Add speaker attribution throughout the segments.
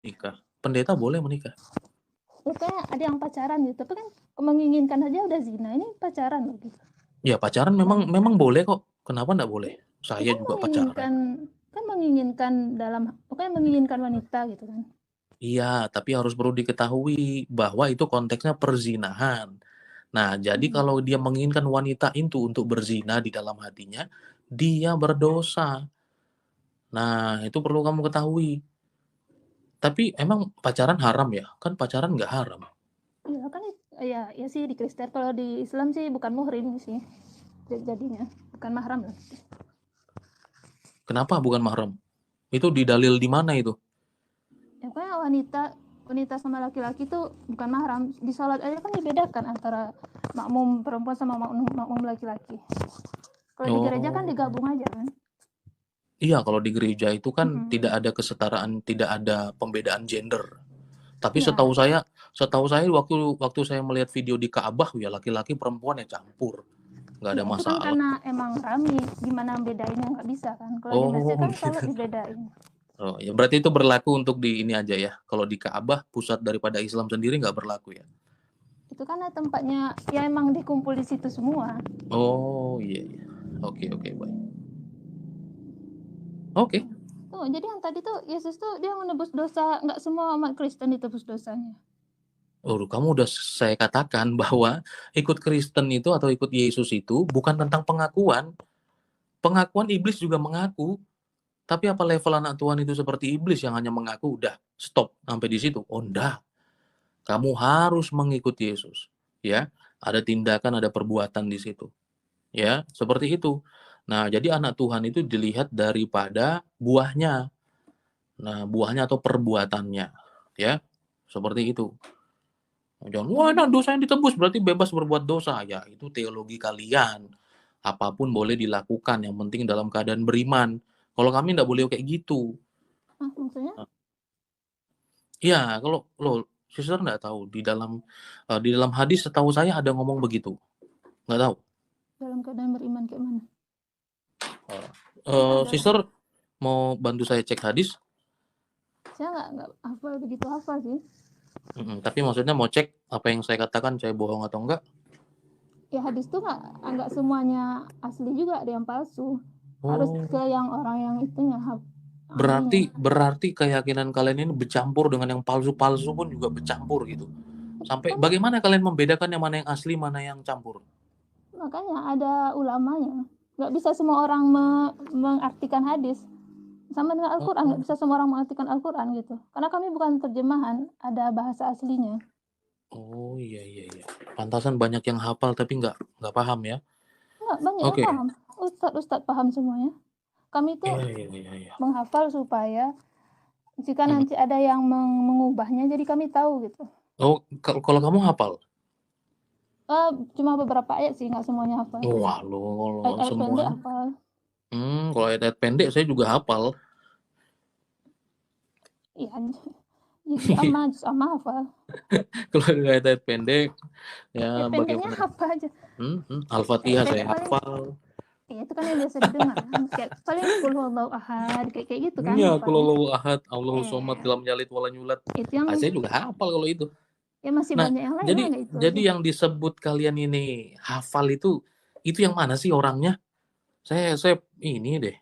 Speaker 1: nikah. Pendeta boleh menikah.
Speaker 2: Ya, kayak ada yang pacaran gitu, tapi kan menginginkan aja udah zina, ini pacaran loh gitu.
Speaker 1: Ya pacaran memang boleh kok. Kenapa enggak boleh? Saya
Speaker 2: Kan
Speaker 1: juga pacaran.
Speaker 2: menginginkan wanita gitu kan.
Speaker 1: Iya, tapi harus perlu diketahui bahwa itu konteksnya perzinahan. Nah, jadi kalau dia menginginkan wanita itu untuk berzina di dalam hatinya, dia berdosa. Nah, itu perlu kamu ketahui. Tapi emang pacaran haram ya? Kan pacaran nggak haram.
Speaker 2: Iya kan, ya sih di Kristen, kalau di Islam sih bukan muhrim sih jadinya, bukan mahram lah.
Speaker 1: Kenapa bukan mahram? Itu di dalil di mana itu?
Speaker 2: Ya kayak wanita sama laki-laki tuh bukan mahram. Di sholat aja kan dibedakan antara makmum perempuan sama makmum laki-laki. Kalau di gereja kan
Speaker 1: Oh,
Speaker 2: digabung aja kan.
Speaker 1: iya kalau di gereja itu kan tidak ada kesetaraan, tidak ada pembedaan gender. Tapi
Speaker 2: Iya.
Speaker 1: setahu saya waktu saya melihat video di Ka'bah ya laki-laki perempuan ya campur, nggak ada
Speaker 2: Iya, itu kan
Speaker 1: masalah.
Speaker 2: karena emang rame, gimana bedainnya nggak bisa kan. Kalau di masjid
Speaker 1: Oh,
Speaker 2: kan
Speaker 1: gitu.
Speaker 2: sholat dibedain.
Speaker 1: Oh, ya berarti itu berlaku untuk di ini aja ya. Kalau di Ka'bah pusat daripada Islam sendiri nggak berlaku ya.
Speaker 2: Itu kan tempatnya ya emang dikumpul di situ semua.
Speaker 1: Oh iya iya. Oke oke baik. Oke.
Speaker 2: Tuh, jadi yang tadi tuh Yesus tuh dia menebus dosa, nggak semua umat Kristen ditebus dosanya.
Speaker 1: Oh, kamu udah saya katakan bahwa ikut Kristen itu atau ikut Yesus itu bukan tentang pengakuan. Pengakuan iblis juga mengaku. Tapi apa level anak Tuhan itu seperti iblis yang hanya mengaku, udah stop sampai di situ? Oh, enggak. Kamu harus mengikuti Yesus. Ya, ada tindakan, ada perbuatan di situ. Ya, seperti itu. Nah, jadi anak Tuhan itu dilihat daripada buahnya. Nah, buahnya atau perbuatannya. Ya, seperti itu. Jangan, wah, nah dosa yang ditebus berarti bebas berbuat dosa. Ya, itu teologi kalian. Apapun boleh dilakukan, yang penting dalam keadaan beriman. Kalau kami enggak boleh kayak gitu.
Speaker 2: Maksudnya
Speaker 1: Iya, kalau sister enggak tahu di dalam hadis setahu saya ada ngomong begitu. Enggak tahu.
Speaker 2: dalam keadaan beriman kayak mana? Ada.
Speaker 1: Sister mau bantu saya cek hadis?
Speaker 2: Saya nggak hafal begitu hafal sih.
Speaker 1: Tapi maksudnya mau cek apa yang saya katakan saya bohong atau enggak?
Speaker 2: Ya hadis tuh nggak semuanya asli juga, ada yang palsu. Harus
Speaker 1: Oh,
Speaker 2: ke yang orang yang itunya
Speaker 1: berarti
Speaker 2: ahlinya.
Speaker 1: berarti keyakinan kalian ini bercampur dengan yang palsu-palsu pun juga bercampur gitu. Sampai
Speaker 2: Kan
Speaker 1: bagaimana kalian membedakan yang mana yang asli, mana yang campur?
Speaker 2: makanya ada ulamanya. Nggak bisa semua orang mengartikan hadis. Sama dengan Al-Quran, nggak
Speaker 1: Oh,
Speaker 2: bisa semua orang mengartikan Al-Quran gitu. Karena kami bukan terjemahan, ada bahasa aslinya.
Speaker 1: oh iya iya iya. Pantasan banyak yang hafal tapi nggak paham ya.
Speaker 2: Nggak, banyak yang
Speaker 1: Oke.
Speaker 2: paham. Ustadz paham semuanya. Kami tuh
Speaker 1: Iya iya iya iya.
Speaker 2: menghafal supaya jika
Speaker 1: Mm.
Speaker 2: nanti ada yang mengubahnya, jadi kami tahu gitu.
Speaker 1: Oh, kalau kamu hafal?
Speaker 2: Cuma beberapa ayat sih, nggak semuanya hafal.
Speaker 1: Wah, lo
Speaker 2: Ayat-ayat pendek
Speaker 1: semuanya.
Speaker 2: hafal.
Speaker 1: Kalau ayat-ayat pendek saya juga hafal.
Speaker 2: Iya, juz amma hafal.
Speaker 1: Kalau ayat-ayat pendek, ya
Speaker 2: Ya pendeknya
Speaker 1: bagaimana?
Speaker 2: apa aja.
Speaker 1: Al-Fatihah saya
Speaker 2: Pendek paling,
Speaker 1: hafal.
Speaker 2: ya itu kan yang biasa didengar kan. Kayak paling qul huwallahu ahad, kayak gitu kan
Speaker 1: Iya,
Speaker 2: hafalnya.
Speaker 1: Qul ahad, Allahu somad,
Speaker 2: Eh,
Speaker 1: lam yalid walam yulad.
Speaker 2: itu yang
Speaker 1: Saya juga hafal kalau itu.
Speaker 2: ya masih
Speaker 1: Nah,
Speaker 2: banyak yang lain lah,
Speaker 1: jadi
Speaker 2: nggak itu
Speaker 1: jadi
Speaker 2: aja.
Speaker 1: yang disebut kalian ini hafal itu yang mana sih orangnya? Saya ini deh.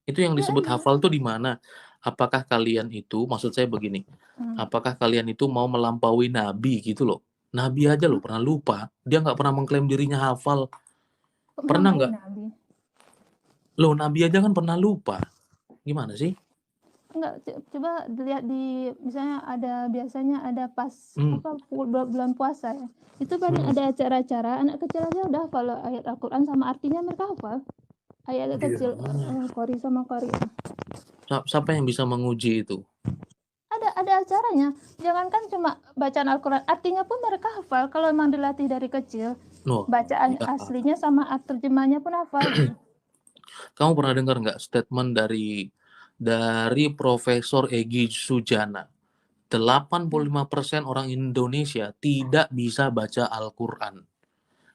Speaker 1: Itu yang
Speaker 2: Nggak
Speaker 1: disebut
Speaker 2: ada.
Speaker 1: hafal tuh di mana? Apakah kalian itu, maksud saya begini, apakah kalian itu mau melampaui nabi gitu loh? Nabi aja loh pernah lupa, dia nggak pernah mengklaim dirinya hafal.
Speaker 2: Kok
Speaker 1: Pernah
Speaker 2: melampaui
Speaker 1: nggak?
Speaker 2: nabi?
Speaker 1: Loh, nabi aja kan pernah lupa. Gimana sih?
Speaker 2: Enggak, coba dilihat di misalnya biasanya ada pas
Speaker 1: Hmm.
Speaker 2: bulan puasa ya. Itu banyak ada acara-acara, anak kecil aja udah hafal ayat Al-Quran sama artinya, mereka hafal. Ayat kecil, qori sama qori.
Speaker 1: Siapa yang bisa menguji itu?
Speaker 2: Ada acaranya. Jangankan cuma bacaan Al-Quran, artinya pun mereka hafal kalau memang dilatih dari kecil.
Speaker 1: Loh,
Speaker 2: Bacaan
Speaker 1: ya.
Speaker 2: aslinya sama terjemahnya pun hafal gitu.
Speaker 1: Kamu pernah dengar nggak statement dari Profesor Egy Sujana? 85% orang Indonesia tidak bisa baca Al-Quran.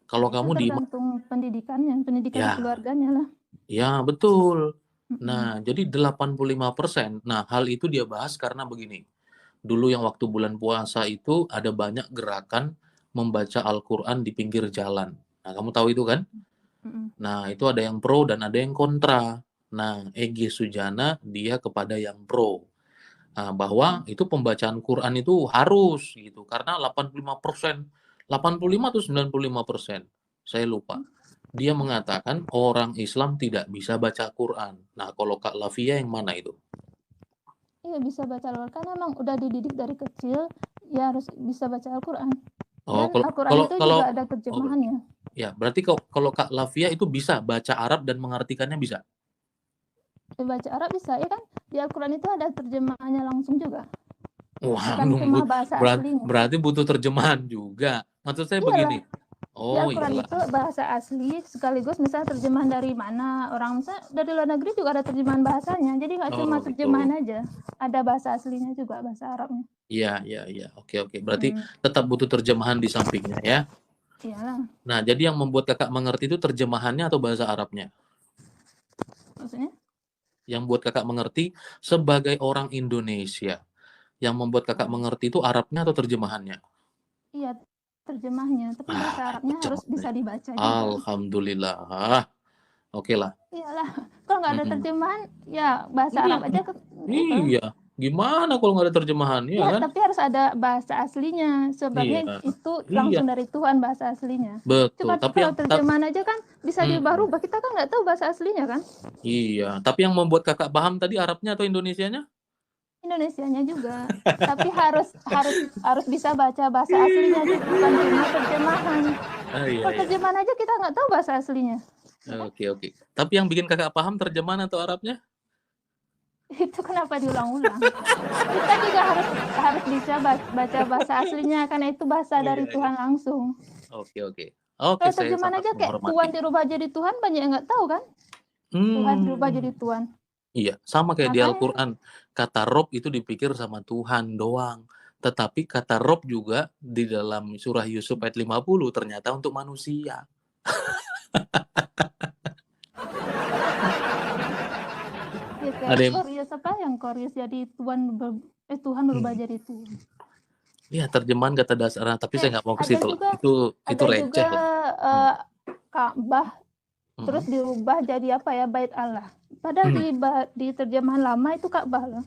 Speaker 1: Kalau
Speaker 2: Itu
Speaker 1: kamu
Speaker 2: tergantung pendidikan
Speaker 1: ya,
Speaker 2: keluarganya lah.
Speaker 1: ya betul. Nah, jadi 85%. Nah, hal itu dia bahas karena begini. Dulu yang waktu bulan puasa itu ada banyak gerakan membaca Al-Quran di pinggir jalan. Nah, kamu tahu itu kan? Nah, itu ada yang pro dan ada yang kontra. Nah, Egy Sujana dia kepada yang pro. Bahwa itu pembacaan Quran itu harus gitu. Karena 85%, 85 atau 95%, saya lupa. Dia mengatakan orang Islam tidak bisa baca Quran. Nah, kalau Kak Lavia yang mana itu?
Speaker 2: Iya bisa baca Al-Quran, kan emang udah dididik dari kecil, ya harus bisa baca Al-Quran.
Speaker 1: Oh,
Speaker 2: Dan Al-Quran itu juga ada terjemahannya.
Speaker 1: Ya, berarti kalau Kak Lavia itu bisa baca Arab dan mengartikannya bisa?
Speaker 2: Baca Arab bisa, ya kan? Di Al-Quran itu ada terjemahannya langsung juga.
Speaker 1: Wah,
Speaker 2: Bukan cuma bahasa aslinya.
Speaker 1: berarti butuh terjemahan juga. Maksud saya begini.
Speaker 2: Di Al-Quran itu bahasa asli sekaligus misalnya terjemahan dari mana. Orang misalnya dari luar negeri juga ada terjemahan bahasanya. Jadi nggak cuma terjemahan aja. Ada bahasa aslinya juga, bahasa Arabnya.
Speaker 1: Iya. Oke. Berarti tetap butuh terjemahan di sampingnya ya?
Speaker 2: Iyalah.
Speaker 1: Nah, jadi yang membuat kakak mengerti itu terjemahannya atau bahasa Arabnya?
Speaker 2: Maksudnya?
Speaker 1: Yang buat kakak mengerti sebagai orang Indonesia. Yang membuat kakak mengerti itu Arabnya atau terjemahannya?
Speaker 2: Iya, terjemahnya. Tapi bahasa Arabnya harus bisa dibaca juga.
Speaker 1: Alhamdulillah. Oke lah.
Speaker 2: Iyalah. Kalau nggak ada terjemahan, ya bahasa Arab aja.
Speaker 1: Iya. Gimana kalau nggak ada terjemahan?
Speaker 2: Ya, kan? Tapi harus ada bahasa aslinya. Sebabnya itu langsung dari Tuhan bahasa aslinya.
Speaker 1: Betul.
Speaker 2: Cuma tapi kalau terjemahan aja kan bisa diubah-ubah. Kita kan nggak tahu bahasa aslinya kan?
Speaker 1: Iya. Tapi yang membuat kakak paham tadi Arabnya atau Indonesianya?
Speaker 2: Indonesianya juga. Tapi harus bisa baca bahasa aslinya juga, bukan cuma terjemahan. Kalau terjemahan aja kita nggak tahu bahasa aslinya.
Speaker 1: Oke. Tapi yang bikin kakak paham terjemahan atau Arabnya?
Speaker 2: Itu kenapa diulang-ulang? Kita juga harus bisa baca bahasa aslinya karena itu bahasa dari Tuhan langsung.
Speaker 1: Oke.
Speaker 2: Kalau terjemahan aja kayak Tuhan dirubah jadi Tuhan, banyak yang nggak tahu kan? Tuhan dirubah jadi Tuhan.
Speaker 1: Iya, sama kayak di Al-Quran. Kata Rob itu dipikir sama Tuhan doang. Tetapi kata Rob juga di dalam surah Yusuf ayat 50 ternyata untuk manusia.
Speaker 2: Koreus jadi Tuhan berubah jadi Tuhan.
Speaker 1: Iya, terjemahan kata dasar, tapi saya nggak mau ke situ. Itu receh.
Speaker 2: Ka'bah terus dirubah jadi apa ya, Bait Allah. Padahal di terjemahan lama itu Ka'bah loh.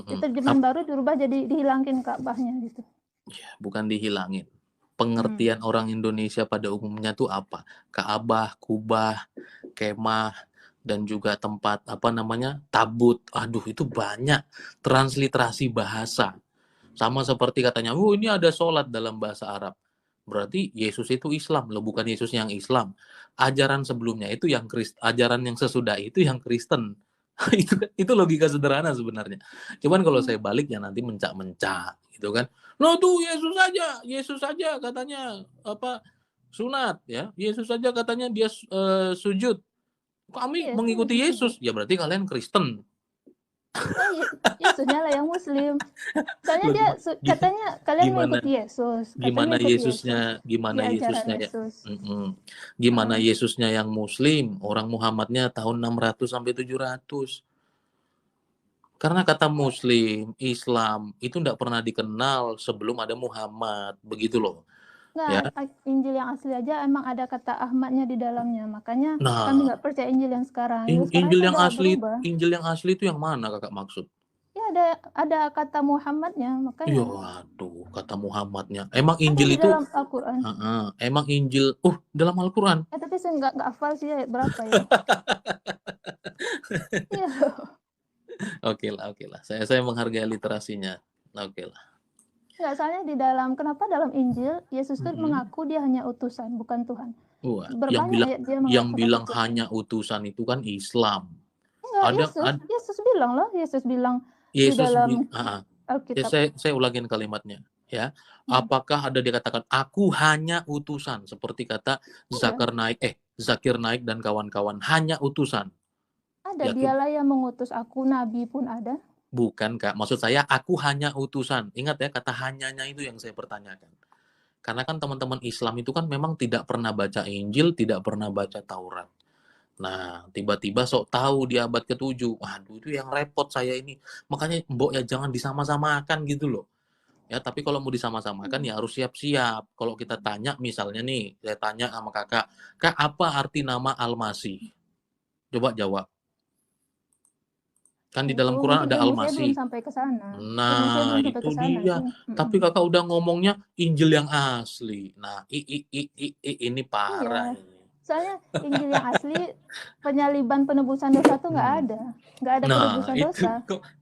Speaker 2: Di terjemahan baru dirubah jadi dihilangin Ka'bahnya gitu.
Speaker 1: Ya, bukan dihilangin. Pengertian orang Indonesia pada umumnya tuh apa? Ka'bah, Kubah, kemah, dan juga tempat tabut. Aduh, itu banyak transliterasi bahasa. Sama seperti katanya, ini ada sholat dalam bahasa Arab. Berarti Yesus itu Islam, loh, bukan Yesus yang Islam. Ajaran sebelumnya itu yang ajaran yang sesudah itu yang Kristen. itu logika sederhana sebenarnya. Cuman kalau saya balik ya nanti mencak-mencak gitu kan. Loh tuh Yesus saja katanya sunat ya. Yesus saja katanya dia sujud. Kami mengikuti Yesus. Ya berarti kalian Kristen.
Speaker 2: Yesusnya lah yang Muslim. Soalnya dia katanya kalian mengikuti Yesus.
Speaker 1: Gimana Yesusnya Gimana Yesusnya yang Muslim, orang Muhammadnya tahun 600 sampai 700. Karena kata Muslim, Islam itu tidak pernah dikenal sebelum ada Muhammad, begitu loh.
Speaker 2: Nah, Injil yang asli aja emang ada kata Ahmadnya di dalamnya, makanya kami nggak percaya Injil yang sekarang.
Speaker 1: Injil yang asli itu yang mana kakak maksud?
Speaker 2: Ya ada kata Muhammadnya, makanya.
Speaker 1: Ya, waduh, kata Muhammadnya. Emang Injil itu
Speaker 2: dalam Al-Quran.
Speaker 1: Emang Injil dalam Al-Quran.
Speaker 2: Tapi saya nggak hafal sih berapa ya.
Speaker 1: Oke lah. Saya menghargai literasinya. Oke lah.
Speaker 2: Nggak, soalnya kenapa dalam Injil Yesus itu mengaku dia hanya utusan, bukan Tuhan.
Speaker 1: Yang bilang hanya utusan itu kan Islam.
Speaker 2: Yesus bilang di dalam Alkitab.
Speaker 1: Saya ulangin kalimatnya ya. Apakah ada dikatakan aku hanya utusan seperti kata Zakir Naik dan kawan-kawan, hanya utusan?
Speaker 2: Ada, dialah yang mengutus aku, nabi pun ada.
Speaker 1: Bukan Kak, maksud saya aku hanya utusan. Ingat ya, kata hanyanya itu yang saya pertanyakan. Karena kan teman-teman Islam itu kan memang tidak pernah baca Injil, tidak pernah baca Taurat. Nah, tiba-tiba sok tahu di abad ke-7. Waduh, itu yang repot saya ini. Makanya mbok ya jangan disama-samakan gitu loh. Ya, tapi kalau mau disama-samakan ya harus siap-siap. Kalau kita tanya misalnya nih, saya tanya sama kakak, Kak, apa arti nama Al-Masih? Coba jawab. Kan di dalam
Speaker 2: Itu
Speaker 1: Quran
Speaker 2: mungkin
Speaker 1: ada
Speaker 2: ilmu saya belum
Speaker 1: Al-Masih.
Speaker 2: sampai ke sana. Ilmu saya
Speaker 1: Nah,
Speaker 2: belum sampai
Speaker 1: itu
Speaker 2: ke sana
Speaker 1: dia.
Speaker 2: sih.
Speaker 1: Tapi kakak udah ngomongnya Injil yang asli. Nah, ini parah
Speaker 2: Iya.
Speaker 1: ini.
Speaker 2: Soalnya Injil yang asli penyaliban penebusan dosa tuh nggak
Speaker 1: Hmm.
Speaker 2: ada. Nggak ada
Speaker 1: Nah,
Speaker 2: penebusan
Speaker 1: itu
Speaker 2: dosa.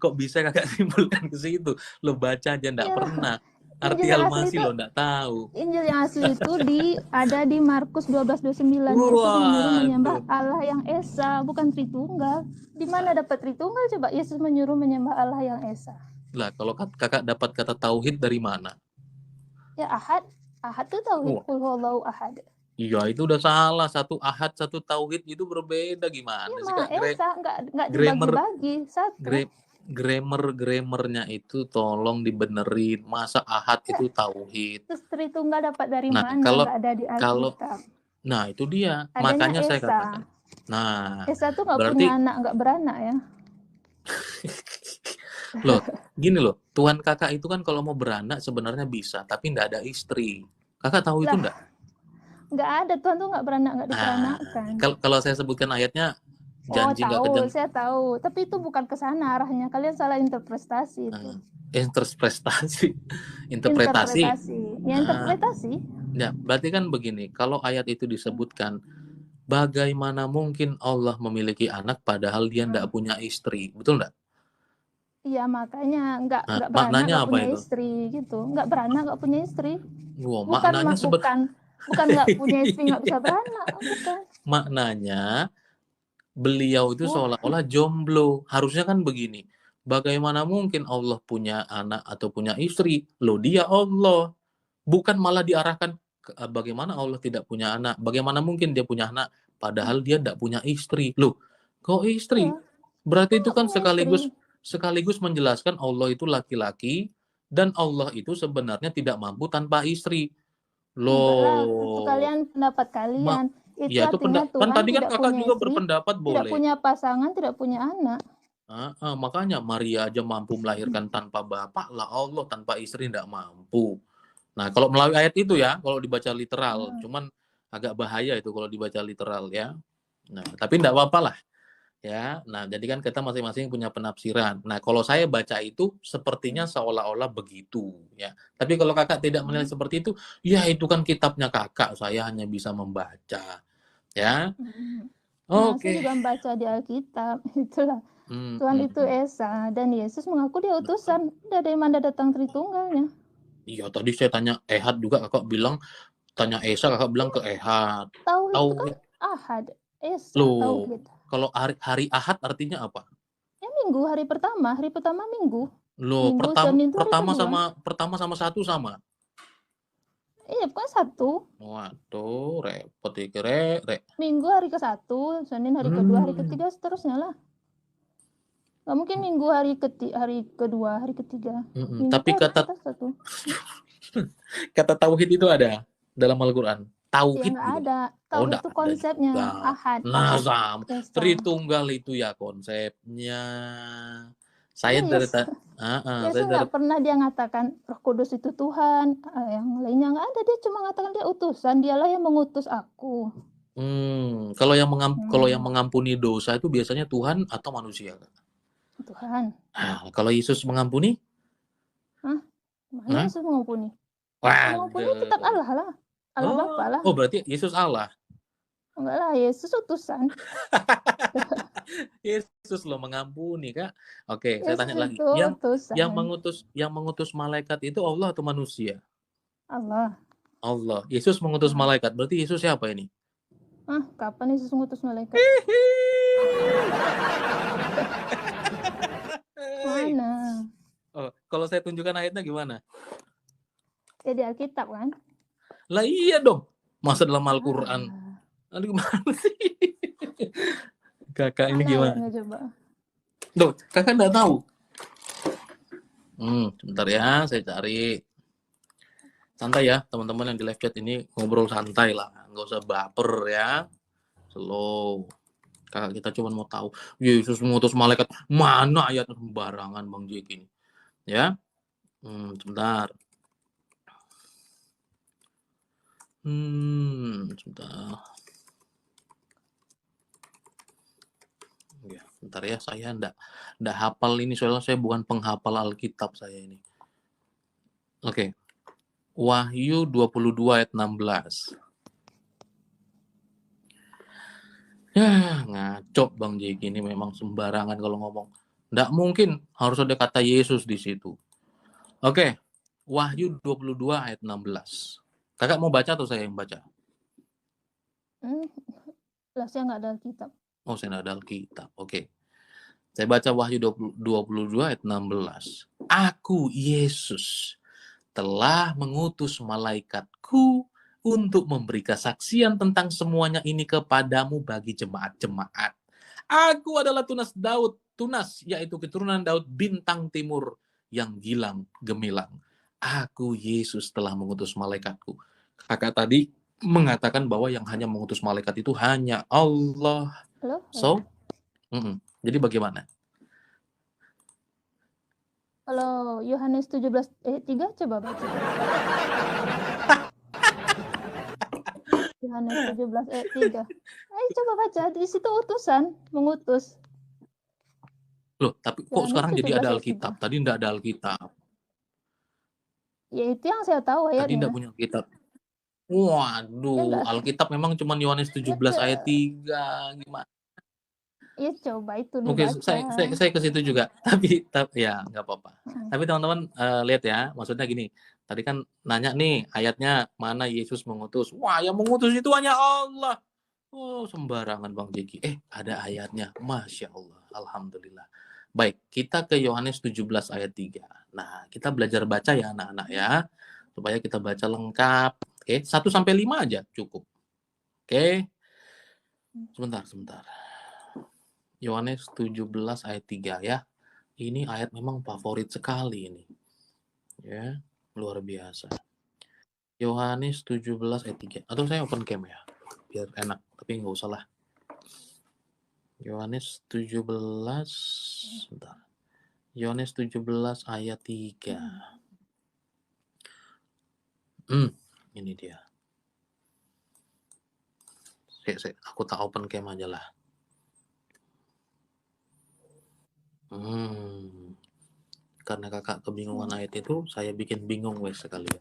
Speaker 1: kok bisa kakak simpulkan ke situ? Lo baca aja nggak
Speaker 2: Iya,
Speaker 1: pernah.
Speaker 2: Injil
Speaker 1: Arti
Speaker 2: yang asli
Speaker 1: Al-Masih
Speaker 2: itu
Speaker 1: lo nggak tahu.
Speaker 2: Injil yang asli itu ada di Markus 12:29. Yesus menyuruh menyembah
Speaker 1: Waduh.
Speaker 2: Allah yang Esa, bukan Tritunggal. Di mana dapat Tritunggal coba? Yesus menyuruh menyembah Allah yang Esa.
Speaker 1: Lah, kalau kakak dapat kata tauhid dari mana?
Speaker 2: Ya Ahad. Ahad tuh tauhid,
Speaker 1: Wah,
Speaker 2: qul huwallahu ahad.
Speaker 1: iya itu udah salah. Satu ahad, satu tauhid itu berbeda gimana
Speaker 2: Ya
Speaker 1: sih
Speaker 2: Maha
Speaker 1: kak?
Speaker 2: Esa, nggak
Speaker 1: Grammar
Speaker 2: dibagi-bagi satu.
Speaker 1: grammarnya itu tolong dibenerin. Masa ahad
Speaker 2: Ya,
Speaker 1: itu tauhid.
Speaker 2: terus Tritunggal dapat dari
Speaker 1: Nah,
Speaker 2: mana?
Speaker 1: kalau
Speaker 2: Nggak ada di
Speaker 1: kalau
Speaker 2: Alkitab.
Speaker 1: nah itu dia.
Speaker 2: Adanya
Speaker 1: Makanya saya
Speaker 2: Esa.
Speaker 1: katakan. Nah,
Speaker 2: Esa tuh nggak
Speaker 1: berarti
Speaker 2: punya anak, nggak beranak ya.
Speaker 1: loh, gini loh. Tuhan kakak itu kan kalau mau beranak sebenarnya bisa, tapi nggak ada istri. Kakak tahu itu
Speaker 2: Lah,
Speaker 1: nggak?
Speaker 2: nggak ada, Tuhan tuh nggak beranak, nggak
Speaker 1: Nah,
Speaker 2: diperanakkan.
Speaker 1: kalau saya sebutkan ayatnya,
Speaker 2: Oh
Speaker 1: janji nggak
Speaker 2: tahu,
Speaker 1: kejam.
Speaker 2: saya tahu. Tapi itu bukan ke sana arahnya. Kalian salah interpretasi itu.
Speaker 1: Interpretasi.
Speaker 2: Interpretasi. Ya
Speaker 1: Nah,
Speaker 2: interpretasi.
Speaker 1: ya, berarti kan begini, kalau ayat itu disebutkan, bagaimana mungkin Allah memiliki anak padahal dia nggak punya istri, betul nggak?
Speaker 2: Iya makanya nggak
Speaker 1: Nah,
Speaker 2: beranak,
Speaker 1: maknanya
Speaker 2: nggak
Speaker 1: apa
Speaker 2: punya
Speaker 1: itu?
Speaker 2: istri gitu. Nggak beranak, nggak punya istri.
Speaker 1: Wow,
Speaker 2: Bukan
Speaker 1: maknanya
Speaker 2: bukan nggak punya istri, nggak bisa beranak. Bukan.
Speaker 1: maknanya beliau itu seolah-olah jomblo. Harusnya kan begini. Bagaimana mungkin Allah punya anak atau punya istri? Loh, dia Allah. Bukan malah diarahkan bagaimana Allah tidak punya anak? Bagaimana mungkin dia punya anak padahal dia tidak punya istri? Loh, kok istri?
Speaker 2: Iya,
Speaker 1: Berarti itu
Speaker 2: nggak
Speaker 1: kan
Speaker 2: punya istri.
Speaker 1: sekaligus menjelaskan Allah itu laki-laki dan Allah itu sebenarnya tidak mampu tanpa istri.
Speaker 2: Enggak lah, itu
Speaker 1: Loh,
Speaker 2: kalian pendapat kalian. Itu
Speaker 1: ya itu
Speaker 2: artinya
Speaker 1: kan
Speaker 2: Tuhan
Speaker 1: tadi kan
Speaker 2: tidak
Speaker 1: kakak
Speaker 2: punya
Speaker 1: juga
Speaker 2: istri,
Speaker 1: berpendapat
Speaker 2: tidak
Speaker 1: boleh.
Speaker 2: punya pasangan, tidak punya anak.
Speaker 1: Makanya Maria aja mampu melahirkan tanpa bapak, lah Allah tanpa istri tidak mampu. Nah, kalau melalui ayat itu ya, kalau dibaca literal, cuman agak bahaya itu kalau dibaca literal ya. Nah, tapi tidak apa-apa lah ya. Nah, jadi kan kita masing-masing punya penafsiran. Nah, kalau saya baca itu sepertinya seolah-olah begitu ya. Tapi kalau kakak tidak menilai seperti itu, ya itu kan kitabnya kakak, saya hanya bisa membaca ya.
Speaker 2: Nah, saya
Speaker 1: Oke.
Speaker 2: juga membaca di Alkitab. Itulah.
Speaker 1: Hmm,
Speaker 2: Tuhan itu Esa dan Yesus mengaku dia utusan. Tidak ada yang mana datang Tritunggalnya.
Speaker 1: Iya, tadi saya tanya Ehad juga, kakak bilang tanya Esa, kakak bilang ke Ehad.
Speaker 2: Tauhid itu kan
Speaker 1: Tauhid.
Speaker 2: Ahad. Esa,
Speaker 1: Loh,
Speaker 2: Tauhid.
Speaker 1: kalau hari Ahad artinya apa?
Speaker 2: Ya Minggu, hari pertama Minggu.
Speaker 1: Loh,
Speaker 2: Minggu, Senin itu hari kedua.
Speaker 1: pertama sama satu sama.
Speaker 2: Iya, bukan satu.
Speaker 1: Waduh, repot ya,
Speaker 2: Minggu hari ke-1, Senin hari kedua, hari ketiga seterusnya lah. Nggak mungkin Minggu hari kedua, hari ketiga. Minggu
Speaker 1: Tapi
Speaker 2: itu hari ke-1.
Speaker 1: kata tauhid itu ada dalam Al-Qur'an.
Speaker 2: Ya
Speaker 1: Tauhid
Speaker 2: nggak
Speaker 1: gitu.
Speaker 2: ada.
Speaker 1: Oh,
Speaker 2: Tauhid
Speaker 1: enggak
Speaker 2: itu
Speaker 1: ada
Speaker 2: konsepnya
Speaker 1: juga.
Speaker 2: Ahad.
Speaker 1: Nah,
Speaker 2: Ahad.
Speaker 1: sama.
Speaker 2: Esa.
Speaker 1: Tritunggal itu ya konsepnya. Saya
Speaker 2: Iya,
Speaker 1: dari
Speaker 2: Yesus nggak pernah dia mengatakan Roh Kudus itu Tuhan, yang lainnya nggak ada. Dia cuma mengatakan dia utusan, dialah yang mengutus aku.
Speaker 1: Kalau yang mengampuni dosa itu biasanya Tuhan atau manusia?
Speaker 2: Tuhan.
Speaker 1: Nah, kalau Yesus mengampuni?
Speaker 2: Mana Yesus mengampuni?
Speaker 1: Waduh.
Speaker 2: Mengampuni tetap Allah lah. Allah Bapa lah.
Speaker 1: Oh, berarti Yesus Allah.
Speaker 2: Enggak lah, Yesus utusan.
Speaker 1: Yesus loh mengampuni, Kak. Oke, saya
Speaker 2: Yesus
Speaker 1: tanya lagi.
Speaker 2: itu utusan.
Speaker 1: Yang mengutus malaikat itu Allah atau manusia?
Speaker 2: Allah.
Speaker 1: Allah. Yesus mengutus malaikat. Berarti Yesus siapa ini?
Speaker 2: Kapan Yesus mengutus malaikat? Mana?
Speaker 1: Oh, kalau saya tunjukkan ayatnya gimana?
Speaker 2: Ya di Alkitab kan?
Speaker 1: Lah iya dong. Masa dalam Al-Qur'an? Aduh, gimana sih? Kakak ini gimana?
Speaker 2: Coba.
Speaker 1: Loh, kakak nggak tahu? Sebentar ya, saya cari. Santai ya, teman-teman yang di live chat ini ngobrol santai lah, nggak usah baper ya, slow. Kakak kita cuma mau tahu, Yesus mengutus malaikat. Mana ayat sembarangan Bang Jeki ini. Ya. Sebentar. Sebentar. Ya, bentar ya, saya ndak hafal ini, soalnya saya bukan penghafal Alkitab saya ini. Oke. Wahyu 22 ayat 16. Ya, ngaco Bang Jeki ini memang sembarangan kalau ngomong. Ndak mungkin, harus ada kata Yesus di situ. Oke. Wahyu 22 ayat 16. Kakak mau baca atau saya yang baca?
Speaker 2: Lah, saya nggak ada Alkitab.
Speaker 1: Oh, saya nggak ada Alkitab. Oke. Saya baca Wahyu 22 ayat 16. Aku, Yesus, telah mengutus malaikatku untuk memberi kesaksian tentang semuanya ini kepadamu bagi jemaat-jemaat. Aku adalah Tunas Daud, Tunas yaitu keturunan Daud, bintang timur yang gilang gemilang. Aku, Yesus, telah mengutus malaikatku. Kakak tadi mengatakan bahwa yang hanya mengutus malaikat itu hanya Allah.
Speaker 2: Halo?
Speaker 1: So, jadi bagaimana?
Speaker 2: Kalau Yohanes 17 ayat 3 coba baca. Yohanes 17 ayat 3. Ayo coba baca, di situ utusan, mengutus.
Speaker 1: Loh, tapi kok
Speaker 2: Yohanes
Speaker 1: sekarang jadi
Speaker 2: 17
Speaker 1: ada
Speaker 2: ayat
Speaker 1: Alkitab?
Speaker 2: 3.
Speaker 1: Tadi enggak ada Alkitab.
Speaker 2: Ya itu yang saya tahu
Speaker 1: Tadi
Speaker 2: ayatnya.
Speaker 1: enggak punya Alkitab.
Speaker 2: Ya
Speaker 1: Waduh,
Speaker 2: enggak.
Speaker 1: Alkitab memang cuma Yohanes 17 ayat 3. Gimana?
Speaker 2: Ya coba itu
Speaker 1: Oke,
Speaker 2: dibaca.
Speaker 1: saya ke situ juga. Tapi ya nggak apa-apa. Tapi teman-teman lihat ya, maksudnya gini. Tadi kan nanya nih ayatnya mana Yesus mengutus. Wah, yang mengutus itu hanya Allah. Oh, sembarangan Bang Jeki. Ada ayatnya. Masya Allah. Alhamdulillah. Baik, kita ke Yohanes 17 ayat 3. Nah, kita belajar baca ya anak-anak ya. Supaya kita baca lengkap. Oke, 1-5 aja cukup. Oke. Sebentar. Yohanes 17 ayat 3 ya. Ini ayat memang favorit sekali ini. Ya, luar biasa. Yohanes 17 ayat 3. Atau saya open cam ya. Biar enak, tapi nggak usah lah. Yohanes 17 sebentar. Yohanes 17 ayat 3. Ini dia. Aku tak open cam aja lah. Karena kakak kebingungan ayat itu, saya bikin bingung wes sekalian.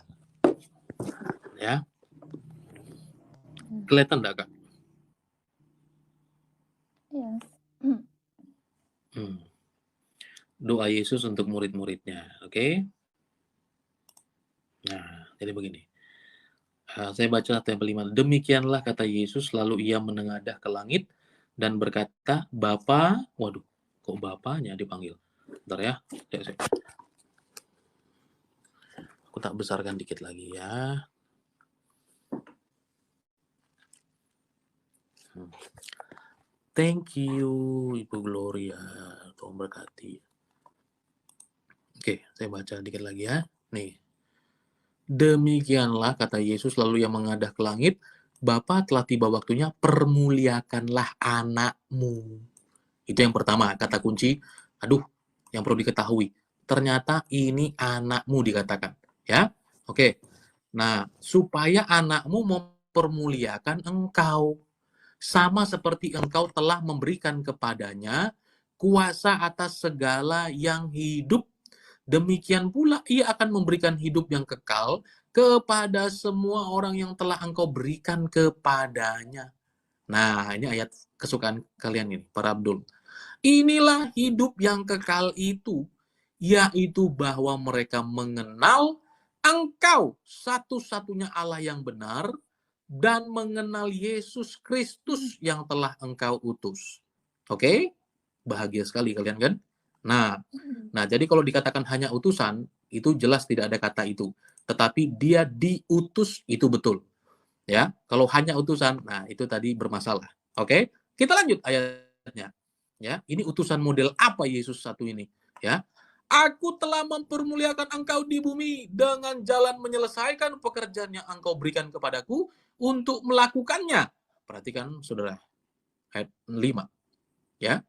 Speaker 1: Ya. Kelihatan enggak, Kak?
Speaker 2: Iya.
Speaker 1: Doa Yesus untuk murid-muridnya, oke? Nah, jadi begini. Saya baca ayat 5. Demikianlah kata Yesus, lalu ia menengadah ke langit dan berkata, Bapa, waduh, kok Bapanya dipanggil? Bentar ya, aku tak besarkan dikit lagi ya. Thank you, Ibu Gloria. Tuhan berkati. Oke, saya baca dikit lagi ya. Nih. Demikianlah kata Yesus, lalu ia mengadah ke langit, Bapa, telah tiba waktunya, permuliakanlah anakmu. Itu yang pertama, kata kunci. Aduh, yang perlu diketahui. Ternyata ini anakmu dikatakan. Ya, oke. Nah, supaya anakmu mempermuliakan engkau. Sama seperti engkau telah memberikan kepadanya kuasa atas segala yang hidup. Demikian pula ia akan memberikan hidup yang kekal kepada semua orang yang telah engkau berikan kepadanya. Nah, ini ayat kesukaan kalian ini, para Abdul. Inilah hidup yang kekal itu, yaitu bahwa mereka mengenal engkau satu-satunya Allah yang benar dan mengenal Yesus Kristus yang telah engkau utus. Oke? Bahagia sekali kalian kan? Nah, jadi kalau dikatakan hanya utusan, itu jelas tidak ada kata itu. Tetapi dia diutus, itu betul. Ya, kalau hanya utusan, nah itu tadi bermasalah. Oke? Kita lanjut ayatnya. Ya, ini utusan model apa Yesus satu ini? Ya. Aku telah mempermuliakan engkau di bumi dengan jalan menyelesaikan pekerjaan yang engkau berikan kepadaku untuk melakukannya. Perhatikan, saudara. Ayat 5. Ya.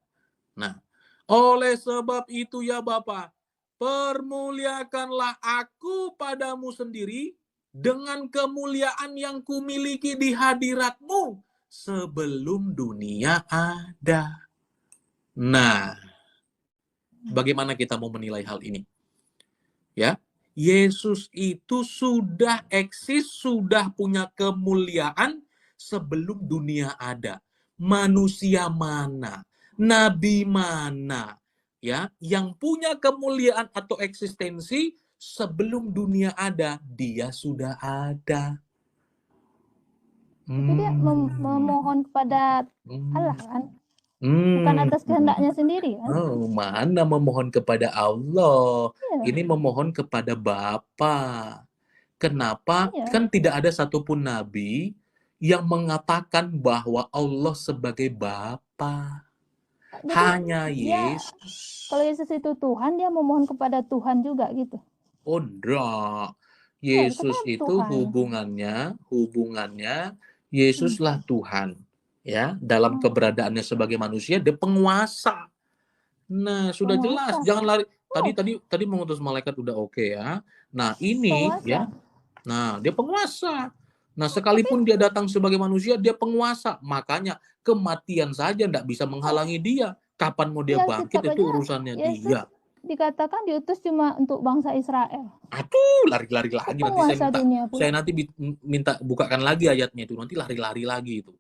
Speaker 1: Nah, oleh sebab itu ya Bapa, permuliakanlah aku padamu sendiri dengan kemuliaan yang kumiliki di hadiratmu sebelum dunia ada. Nah, bagaimana kita mau menilai hal ini? Ya, Yesus itu sudah eksis, sudah punya kemuliaan sebelum dunia ada. Manusia mana, nabi mana, ya, yang punya kemuliaan atau eksistensi sebelum dunia ada, dia sudah ada.
Speaker 2: Tapi dia memohon kepada Allah kan, bukan atas kehendaknya sendiri kan?
Speaker 1: Oh, mana memohon kepada Allah?
Speaker 2: Iya.
Speaker 1: Ini memohon kepada Bapa. Kenapa?
Speaker 2: Iya.
Speaker 1: Kan tidak ada satupun nabi yang mengatakan bahwa Allah sebagai Bapa.
Speaker 2: Jadi
Speaker 1: Hanya
Speaker 2: dia,
Speaker 1: Yesus.
Speaker 2: kalau Yesus itu Tuhan, dia memohon kepada Tuhan juga gitu.
Speaker 1: Oh, enggak.
Speaker 2: Ya,
Speaker 1: Yesus
Speaker 2: dikatakan
Speaker 1: itu
Speaker 2: Tuhan.
Speaker 1: hubungannya Yesuslah Tuhan. Ya, dalam keberadaannya sebagai manusia, dia penguasa. Nah, sudah jelas.
Speaker 2: Penguasa.
Speaker 1: Jangan lari. Tadi mengutus malaikat udah oke ya. Nah, ini
Speaker 2: Penguasa.
Speaker 1: ya. Nah, dia penguasa. Nah, sekalipun dia datang sebagai manusia, dia penguasa. Makanya kematian saja tidak bisa menghalangi dia. Kapan mau dia
Speaker 2: Di
Speaker 1: bangkit
Speaker 2: Alkitab
Speaker 1: itu
Speaker 2: aja
Speaker 1: urusannya
Speaker 2: Yesus
Speaker 1: dia.
Speaker 2: dikatakan diutus cuma untuk bangsa Israel.
Speaker 1: Aduh, lari-lari lagi. Nanti
Speaker 2: Penguasa dunia pula.
Speaker 1: saya nanti minta bukakan lagi ayatnya itu. Nanti lari-lari lagi itu.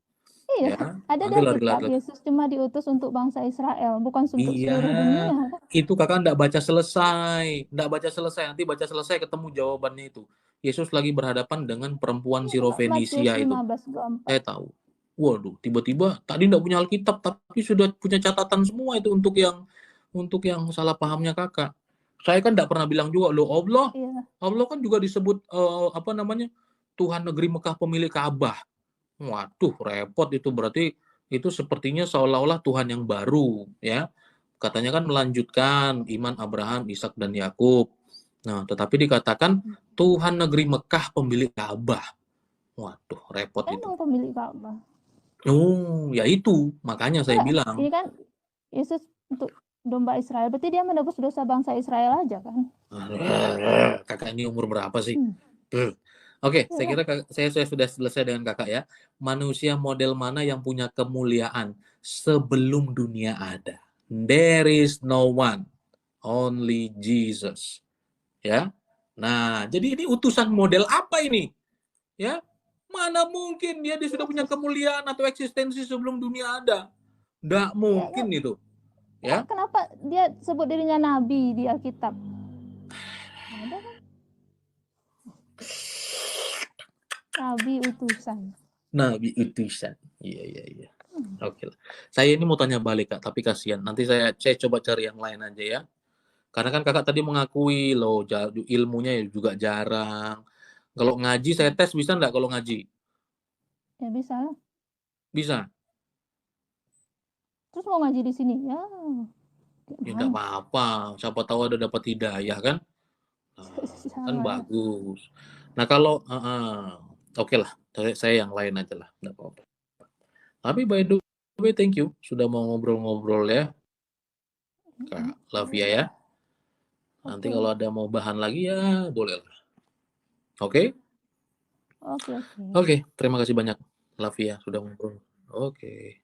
Speaker 2: Iya,
Speaker 1: Ya,
Speaker 2: ada di
Speaker 1: nanti
Speaker 2: Alkitab
Speaker 1: lari-lari.
Speaker 2: Yesus cuma diutus untuk bangsa Israel, bukan untuk
Speaker 1: Iya,
Speaker 2: seluruh dunia.
Speaker 1: itu kakak nggak baca selesai. Nggak baca selesai, nanti baca selesai ketemu jawabannya itu. Yesus lagi berhadapan dengan perempuan
Speaker 2: Matius
Speaker 1: Sirofenisia itu.
Speaker 2: 15:24.
Speaker 1: Saya tahu. Waduh, tiba-tiba tadi nggak punya Alkitab, tapi sudah punya catatan semua itu untuk yang salah pahamnya kakak. Saya kan nggak pernah bilang juga, loh Allah.
Speaker 2: Iya.
Speaker 1: Allah kan juga disebut, Tuhan negeri Mekah pemilik Ka'bah. Waduh, repot itu berarti itu sepertinya seolah-olah Tuhan yang baru, ya. Katanya kan melanjutkan iman Abraham, Ishak dan Yakub. Nah, tetapi dikatakan Tuhan negeri Mekah pemilik Ka'bah. Waduh, repot itu.
Speaker 2: Emang pemilik Ka'bah.
Speaker 1: Oh, ya itu. Makanya saya bilang.
Speaker 2: Ini kan Yesus untuk domba Israel, berarti dia menebus dosa bangsa Israel aja kan?
Speaker 1: Kakak ini umur berapa sih? Oke, saya kira saya sudah selesai dengan kakak ya. Manusia model mana yang punya kemuliaan sebelum dunia ada? There is no one, only Jesus. Ya. Nah, jadi ini utusan model apa ini? Ya. Mana mungkin dia sudah punya kemuliaan atau eksistensi sebelum dunia ada? Nggak mungkin itu. Ya.
Speaker 2: Kenapa dia sebut dirinya nabi di Alkitab? Ada kan? Nabi utusan.
Speaker 1: Nabi utusan. Iya. Oke lah. Saya ini mau tanya balik kak, tapi kasihan. Nanti saya coba cari yang lain aja ya. Karena kan kakak tadi mengakui loh ilmunya juga jarang. Kalau ngaji saya tes bisa nggak kalau ngaji?
Speaker 2: Ya bisa lah.
Speaker 1: Bisa.
Speaker 2: Terus mau ngaji di sini ya?
Speaker 1: Ya nggak apa-apa. Siapa tahu ada dapat hidayah kan? Kan bagus. Nah kalau oke lah, saya yang lain aja lah, nggak apa-apa. Tapi by the way, thank you sudah mau ngobrol-ngobrol ya, Kak Lavia ya. Nanti kalau ada mau bahan lagi ya boleh lah. Oke? Oke, terima kasih banyak Lavia sudah ngobrol. Oke.